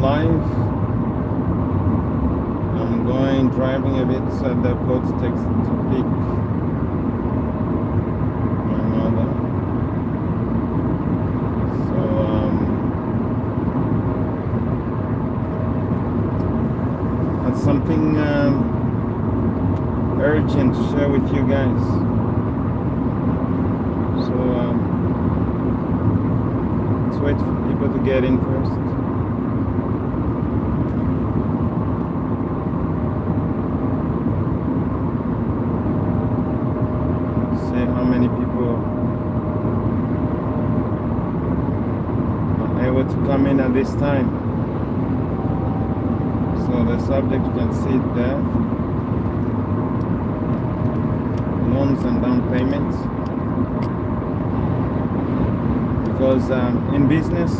live. I'm going driving a bit so the boat takes to pick my mother. So that's something urgent to share with you guys. So let's wait for people to get in first. See how many people are able to come in at this time. So the subject, you can see it there. Loans and down payments. Because in business,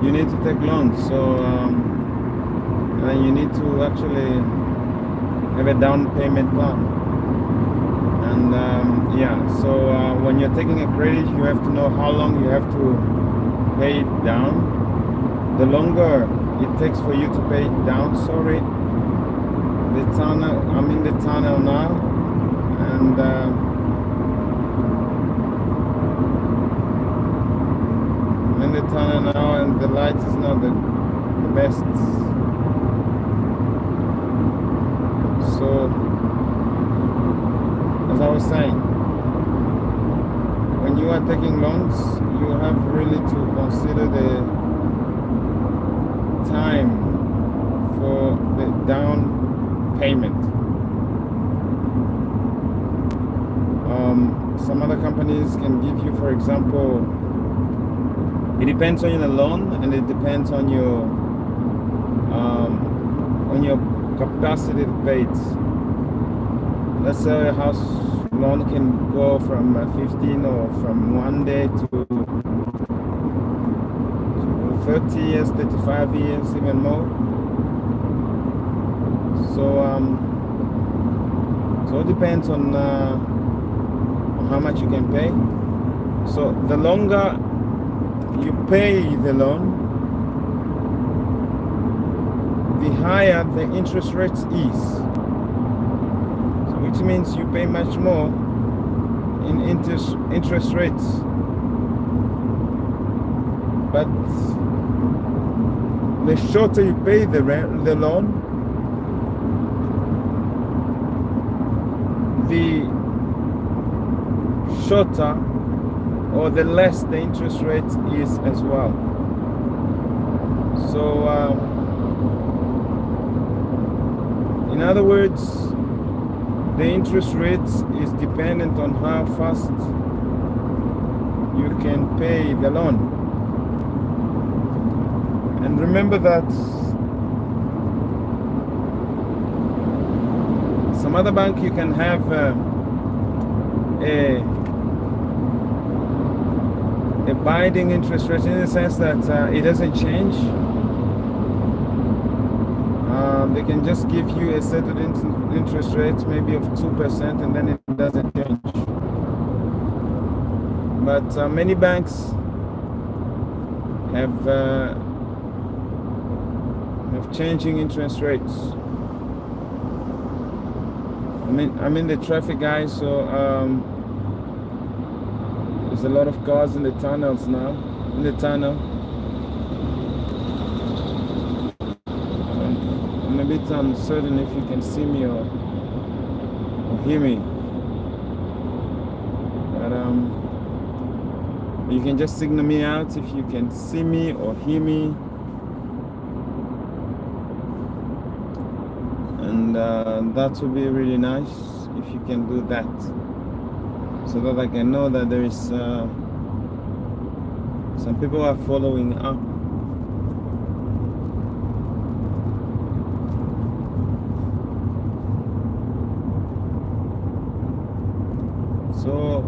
you need to take loans. So and you need to actually have a down payment plan. And yeah, so when you're taking a credit, you have to know how long you have to pay it down. The longer it takes for you to pay it down, sorry, the tunnel, I'm in the tunnel now, and I'm in the tunnel now, and the light is not the best. So as I was saying, when you are taking loans, you have really to consider the time for the down payment. Some other companies can give you, for example, it depends on the loan and it depends on your capacity to pay it. Let's say a house loan can go from 15 or from 1 day to 30 years, 35 years, even more. So it depends on how much you can pay. So the longer you pay the loan, the higher the interest rates is. Which means you pay much more in interest rates. But the shorter you pay the loan, the shorter or the less the interest rate is as well. So in other words, the interest rate is dependent on how fast you can pay the loan. And remember that some other bank you can have a binding interest rate in the sense that it doesn't change. They can just give you a certain interest rate, maybe of 2%, and then it doesn't change. But many banks have changing interest rates. I'm in the traffic, guys, so there's a lot of cars in the tunnels now. In the tunnel. I'm a bit uncertain if you can see me or hear me. But you can just signal me out if you can see me or hear me. And that would be really nice if you can do that, so that I can know that there is some people are following up. So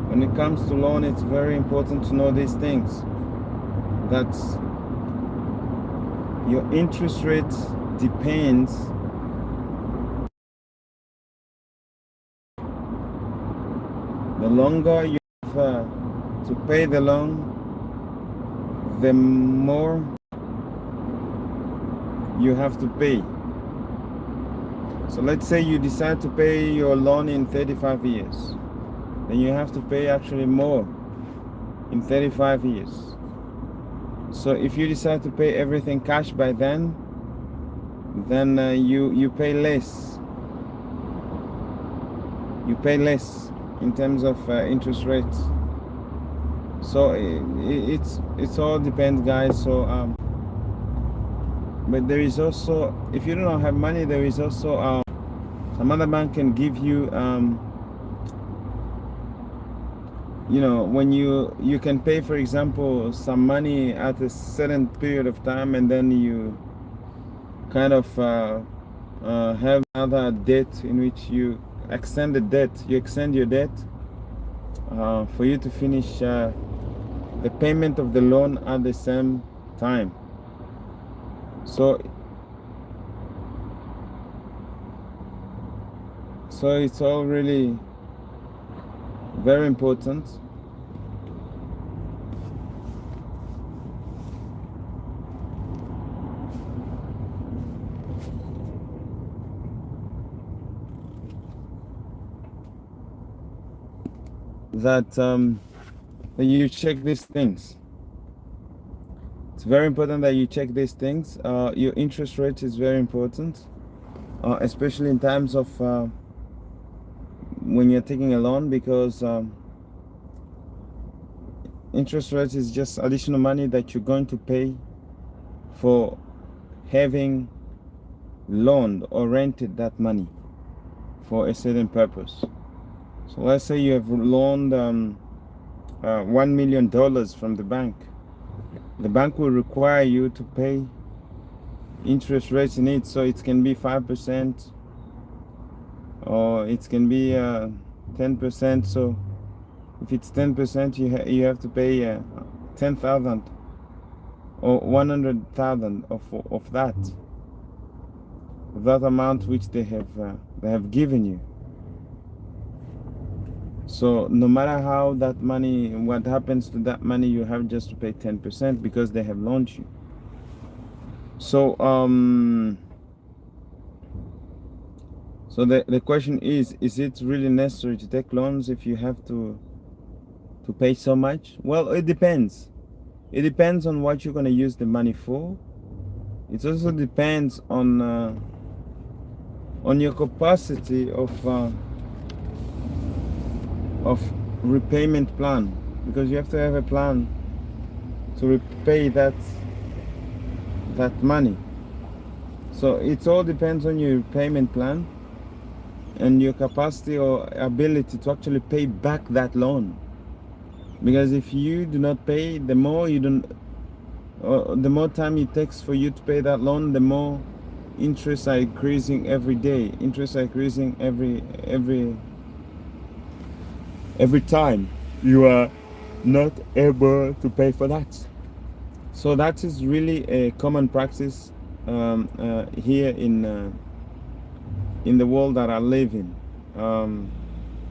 when it comes to loan, it's very important to know these things. That your interest rate depends longer you have to pay the loan, the more you have to pay. So let's say you decide to pay your loan in 35 years. Then you have to pay actually more in 35 years. So if you decide to pay everything cash by then you pay less. You pay less in terms of interest rates. So it's all depends, guys. So but there is also, if you do not have money, there is also some other bank can give you you know, when you can pay, for example, some money at a certain period of time, and then you kind of have another debt in which you extend the debt. You extend your debt for you to finish the payment of the loan at the same time. So it's all really very important. That you check these things. It's very important that you check these things. Your interest rate is very important, especially in times of when you're taking a loan, because interest rate is just additional money that you're going to pay for having loaned or rented that money for a certain purpose. So let's say you have loaned $1 million from the bank. The bank will require you to pay interest rates in it. So it can be 5%, or it can be 10%. So if it's 10%, you have to pay 10,000 or 100,000 of that amount which they have given you. So no matter how that money, what happens to that money, you have just to pay 10% because they have loaned you. So so the question is it really necessary to take loans if you have to pay so much? Well, it depends. It depends on what you're going to use the money for. It also depends on your capacity of repayment plan, because you have to have a plan to repay that money. So it all depends on your repayment plan and your capacity or ability to actually pay back that loan. Because if you do not pay, the more time it takes for you to pay that loan, the more interests are increasing every day. Interests are increasing every time you are not able to pay for that. So that is really a common practice here in the world that I live in.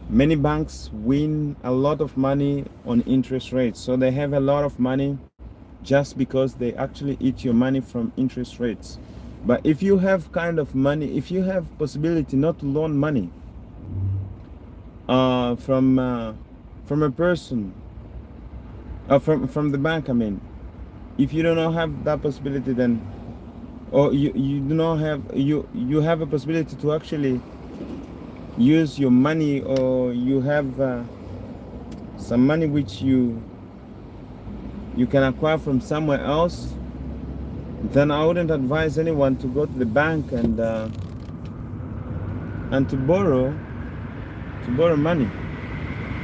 Many banks win a lot of money on interest rates. So they have a lot of money just because they actually eat your money from interest rates. But if you have kind of money, if you have possibility not to loan money from a person, from the bank, I mean, if you do not have that possibility, then, or you do not have, you have a possibility to actually use your money, or you have some money which you can acquire from somewhere else, then I wouldn't advise anyone to go to the bank and to borrow money.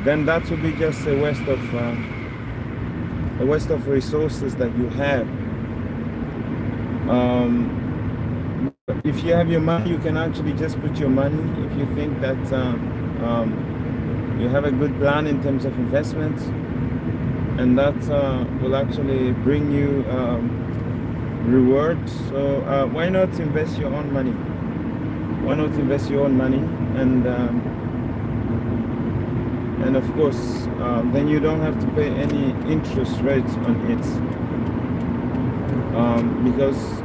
Then that would be just a waste of resources that you have. If you have your money, you can actually just put your money, if you think that you have a good plan in terms of investments, and that will actually bring you reward. So why not invest your own money? Why not invest your own money and and of course, then you don't have to pay any interest rates on it, because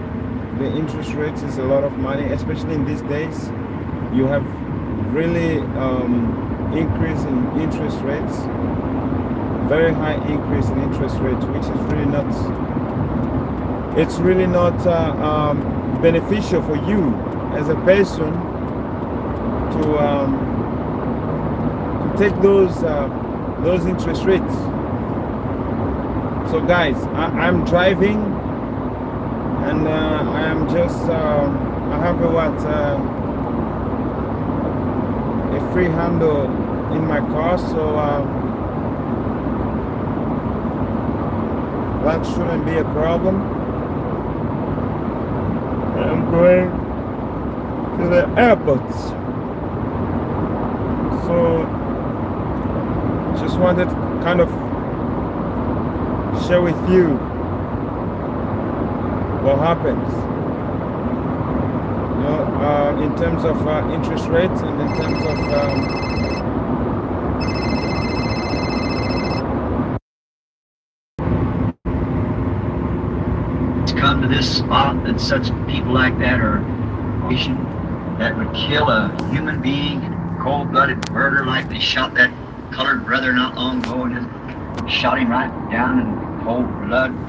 the interest rates is a lot of money, especially in these days. You have really increase in interest rates, very high increase in interest rates, which is really not, it's really not beneficial for you as a person to take those interest rates. So guys, I'm driving, and I am just I have a free handle in my car, so that shouldn't be a problem. I'm going to the airport, so just wanted to kind of share with you what happens, you know, in terms of interest rates, and in terms of come to this spot that such people like that are that would kill a human being in cold-blooded murder, like they shot that colored brother not long ago and just shot him right down in cold blood.